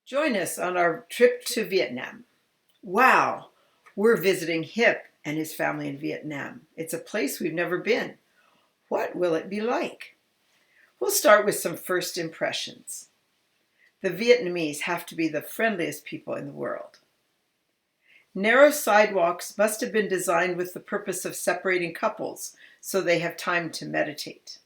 Join us on our trip to Vietnam. Wow, we're visiting Hiep and his family in Vietnam. It's a place we've never been. What will it be like? We'll start with some first impressions. The Vietnamese have to be the friendliest people in the world. Narrow sidewalks must have been designed with the purpose of separating couples so they have time to meditate.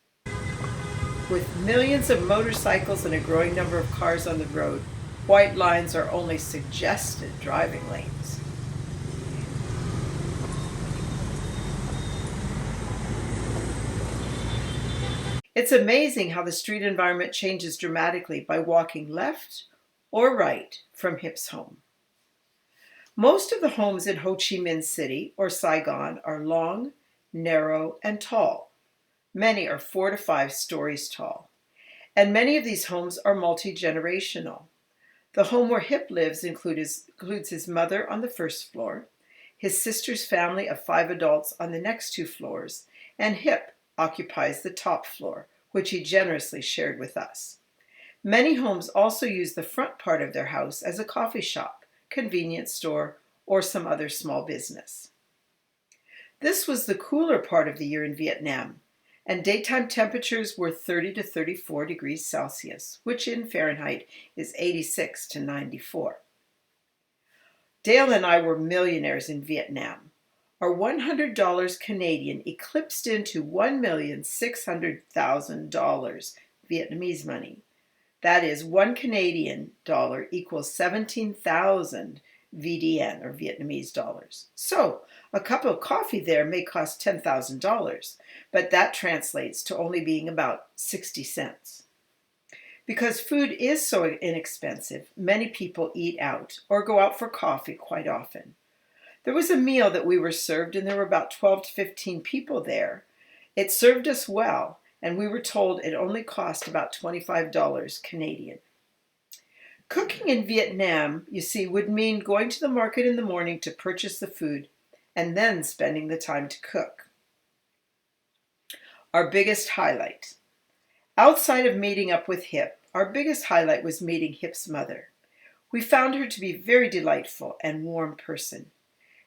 With millions of motorcycles and a growing number of cars on the road, white lines are only suggested driving lanes. It's amazing how the street environment changes dramatically by walking left or right from Hiep's home. Most of the homes in Ho Chi Minh City or Saigon are long, narrow, and tall. Many are 4 to 5 stories tall. And many of these homes are multi-generational. The home where Hiep lives includes his mother on the first floor, his sister's family of 5 adults on the next 2 floors, and Hiep occupies the top floor, which he generously shared with us. Many homes also use the front part of their house as a coffee shop, convenience store, or some other small business. This was the cooler part of the year in Vietnam, and daytime temperatures were 30 to 34 degrees Celsius, which in Fahrenheit is 86 to 94. Dale and I were millionaires in Vietnam. Our $100 Canadian eclipsed into $1,600,000 Vietnamese money. That is, 1 Canadian dollar equals 17,000 VDN, or Vietnamese dollars. So, a cup of coffee there may cost $10,000, but that translates to only being about 60 cents. Because food is so inexpensive, many people eat out or go out for coffee quite often. There was a meal that we were served, and there were about 12 to 15 people there. It served us well, and we were told it only cost about $25 Canadian. Cooking in Vietnam, you see, would mean going to the market in the morning to purchase the food and then spending the time to cook. Our biggest highlight. Outside of meeting up with Hiep, our biggest highlight was meeting Hiep's mother. We found her to be a very delightful and warm person.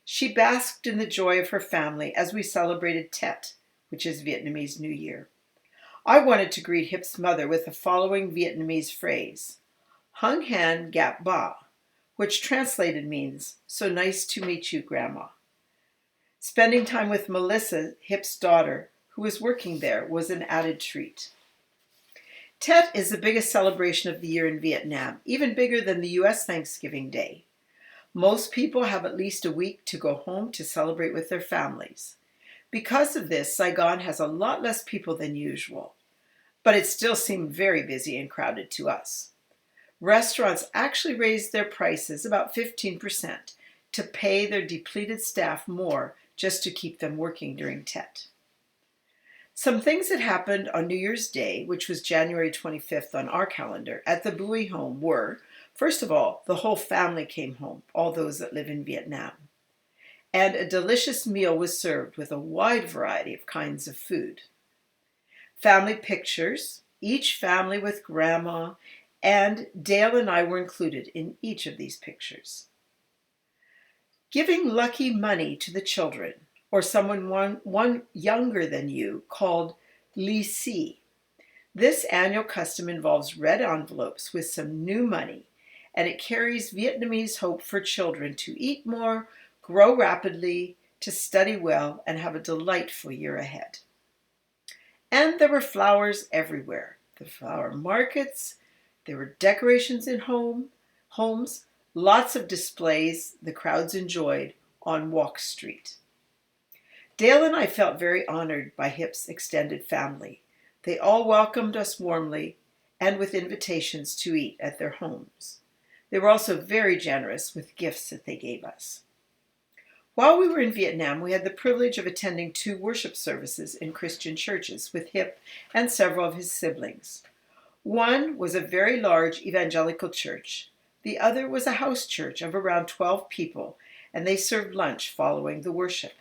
She basked in the joy of her family as we celebrated Tet, which is Vietnamese New Year. I wanted to greet Hiep's mother with the following Vietnamese phrase, Hung Han Gap Ba, which translated means, so nice to meet you, Grandma. Spending time with Melissa, Hiep's daughter, who was working there, was an added treat. Tet is the biggest celebration of the year in Vietnam, even bigger than the U.S. Thanksgiving Day. Most people have at least a week to go home to celebrate with their families. Because of this, Saigon has a lot less people than usual, but it still seemed very busy and crowded to us. Restaurants actually raised their prices about 15% to pay their depleted staff more just to keep them working during Tet. Some things that happened on New Year's Day, which was January 25th on our calendar, at the Bui home were, first of all, the whole family came home, all those that live in Vietnam. And a delicious meal was served with a wide variety of kinds of food. Family pictures, each family with Grandma, and Dale and I were included in each of these pictures. Giving lucky money to the children, or someone one younger than you, called Lì Xì. This annual custom involves red envelopes with some new money, and it carries Vietnamese hope for children to eat more, grow rapidly, to study well, and have a delightful year ahead. And there were flowers everywhere. The flower markets, there were decorations in homes, lots of displays the crowds enjoyed on Walk Street. Dale and I felt very honored by Hiep's extended family. They all welcomed us warmly and with invitations to eat at their homes. They were also very generous with gifts that they gave us. While we were in Vietnam, we had the privilege of attending 2 worship services in Christian churches with Hiep and several of his siblings. One was a very large evangelical church. The other was a house church of around 12 people, and they served lunch following the worship.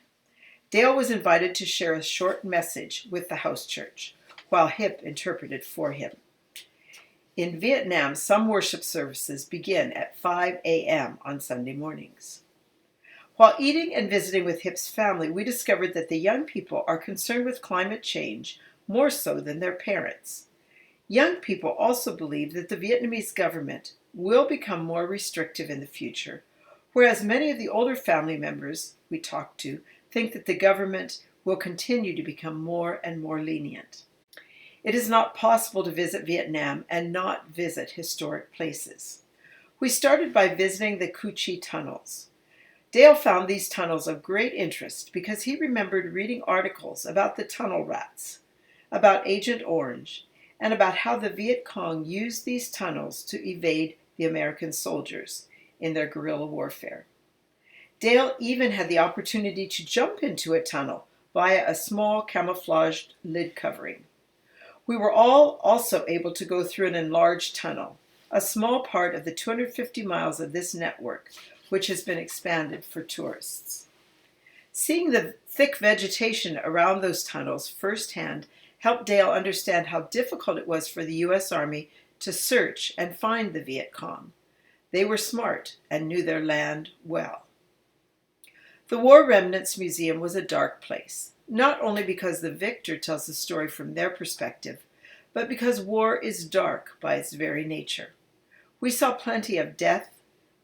Dale was invited to share a short message with the house church, while Hiep interpreted for him. In Vietnam, some worship services begin at 5 a.m. on Sunday mornings. While eating and visiting with Hiep's family, we discovered that the young people are concerned with climate change more so than their parents. Young people also believe that the Vietnamese government will become more restrictive in the future, whereas many of the older family members we talked to think that the government will continue to become more and more lenient. It is not possible to visit Vietnam and not visit historic places. We started by visiting the Cu Chi tunnels. Dale found these tunnels of great interest because he remembered reading articles about the tunnel rats, about Agent Orange, and about how the Viet Cong used these tunnels to evade the American soldiers in their guerrilla warfare. Dale even had the opportunity to jump into a tunnel via a small camouflaged lid covering. We were all also able to go through an enlarged tunnel, a small part of the 250 miles of this network, which has been expanded for tourists. Seeing the thick vegetation around those tunnels firsthand helped Dale understand how difficult it was for the U.S. Army to search and find the Viet Cong. They were smart and knew their land well. The War Remnants Museum was a dark place, not only because the victor tells the story from their perspective, but because war is dark by its very nature. We saw plenty of death,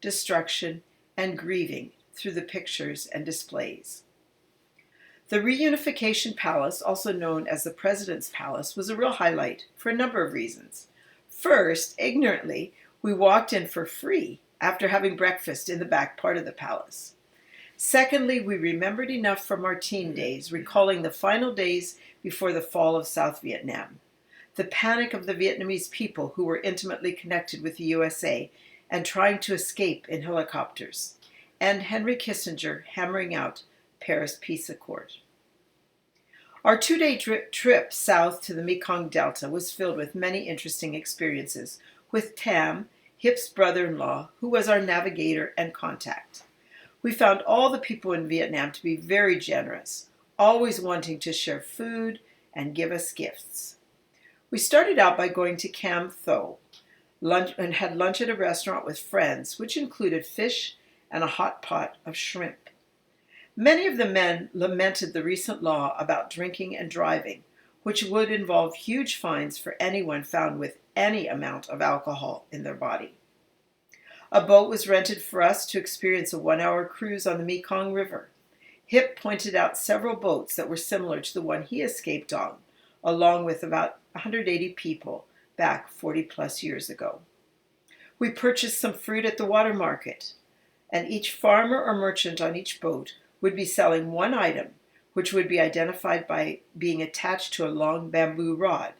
destruction, and grieving through the pictures and displays. The Reunification Palace, also known as the President's Palace, was a real highlight for a number of reasons. First, ignorantly, we walked in for free after having breakfast in the back part of the palace. Secondly, we remembered enough from our teen days, recalling the final days before the fall of South Vietnam, the panic of the Vietnamese people who were intimately connected with the USA and trying to escape in helicopters, and Henry Kissinger hammering out Paris Peace Accord. Our 2-day trip south to the Mekong Delta was filled with many interesting experiences with Tam, Hiep's brother-in-law, who was our navigator and contact. We found all the people in Vietnam to be very generous, always wanting to share food and give us gifts. We started out by going to Cam Tho, and had lunch at a restaurant with friends, which included fish and a hot pot of shrimp. Many of the men lamented the recent law about drinking and driving, which would involve huge fines for anyone found with any amount of alcohol in their body. A boat was rented for us to experience a 1-hour cruise on the Mekong River. Hiep pointed out several boats that were similar to the one he escaped on, along with about 180 people back 40 plus years ago. We purchased some fruit at the water market, and each farmer or merchant on each boat would be selling one item, which would be identified by being attached to a long bamboo rod.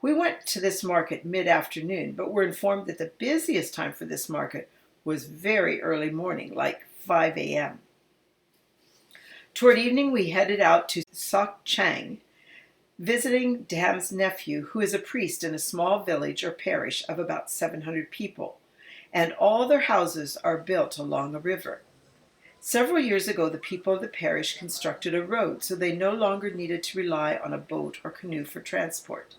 We went to this market mid-afternoon, but were informed that the busiest time for this market was very early morning, like 5 a.m. Toward evening, we headed out to Soc Chang, visiting Dam's nephew, who is a priest in a small village or parish of about 700 people, and all their houses are built along a river. Several years ago, the people of the parish constructed a road, so they no longer needed to rely on a boat or canoe for transport.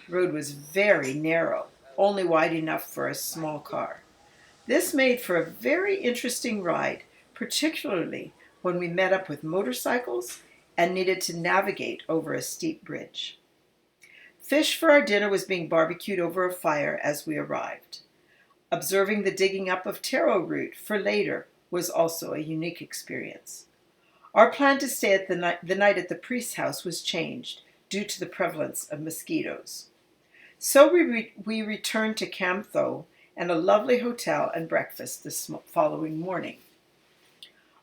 The road was very narrow, only wide enough for a small car. This made for a very interesting ride, particularly when we met up with motorcycles and needed to navigate over a steep bridge. Fish for our dinner was being barbecued over a fire as we arrived. Observing the digging up of taro root for later was also a unique experience. Our plan to stay at the night at the priest's house was changed due to the prevalence of mosquitoes. So we returned to Cam Tho and a lovely hotel and breakfast the following morning.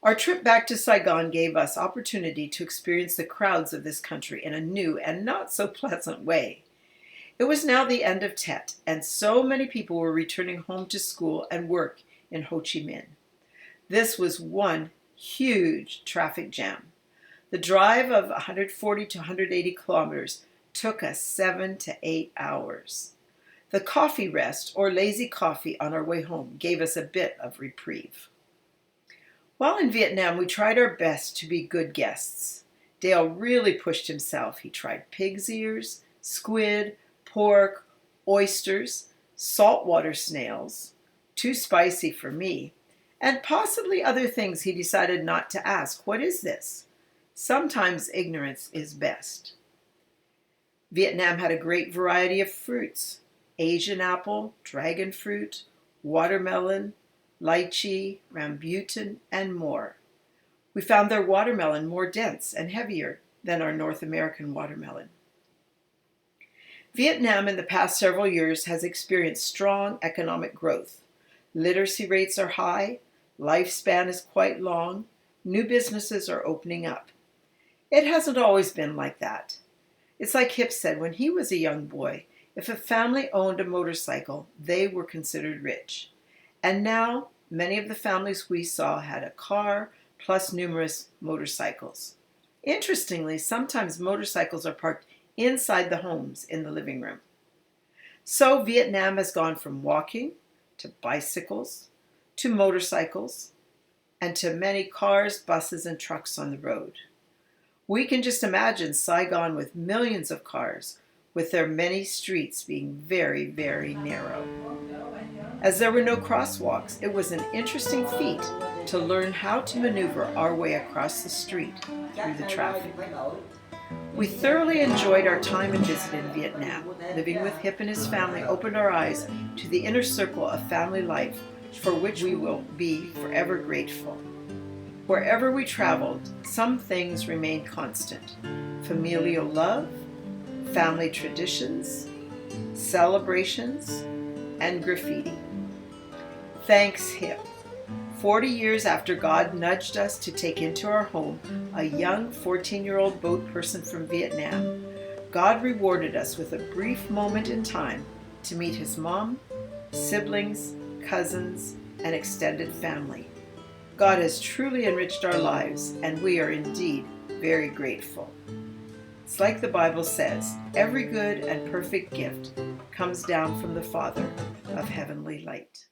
Our trip back to Saigon gave us opportunity to experience the crowds of this country in a new and not so pleasant way. It was now the end of Tet, and so many people were returning home to school and work in Ho Chi Minh. This was one huge traffic jam. The drive of 140 to 180 kilometers took us 7 to 8 hours. The coffee rest, or lazy coffee on our way home, gave us a bit of reprieve. While in Vietnam, we tried our best to be good guests. Dale really pushed himself. He tried pig's ears, squid, pork, oysters, saltwater snails, too spicy for me, and possibly other things he decided not to ask. What is this? Sometimes ignorance is best. Vietnam had a great variety of fruits: Asian apple, dragon fruit, watermelon, lychee, rambutan, and more. We found their watermelon more dense and heavier than our North American watermelon. Vietnam in the past several years has experienced strong economic growth. Literacy rates are high, lifespan is quite long, new businesses are opening up. It hasn't always been like that. It's like Hiep said when he was a young boy, if a family owned a motorcycle, they were considered rich. And now, many of the families we saw had a car plus numerous motorcycles. Interestingly, sometimes motorcycles are parked inside the homes in the living room. So Vietnam has gone from walking to bicycles to motorcycles and to many cars, buses, and trucks on the road. We can just imagine Saigon with millions of cars, with their many streets being very, very narrow. As there were no crosswalks, it was an interesting feat to learn how to maneuver our way across the street through the traffic. We thoroughly enjoyed our time and visit in Vietnam. Living with Hiep and his family opened our eyes to the inner circle of family life, for which we will be forever grateful. Wherever we traveled, some things remained constant: familial love, family traditions, celebrations, and graffiti. Thanks, Hiep. 40 years after God nudged us to take into our home a young 14-year-old boat person from Vietnam, God rewarded us with a brief moment in time to meet his mom, siblings, cousins, and extended family. God has truly enriched our lives, and we are indeed very grateful. It's like the Bible says, every good and perfect gift comes down from the Father of heavenly light.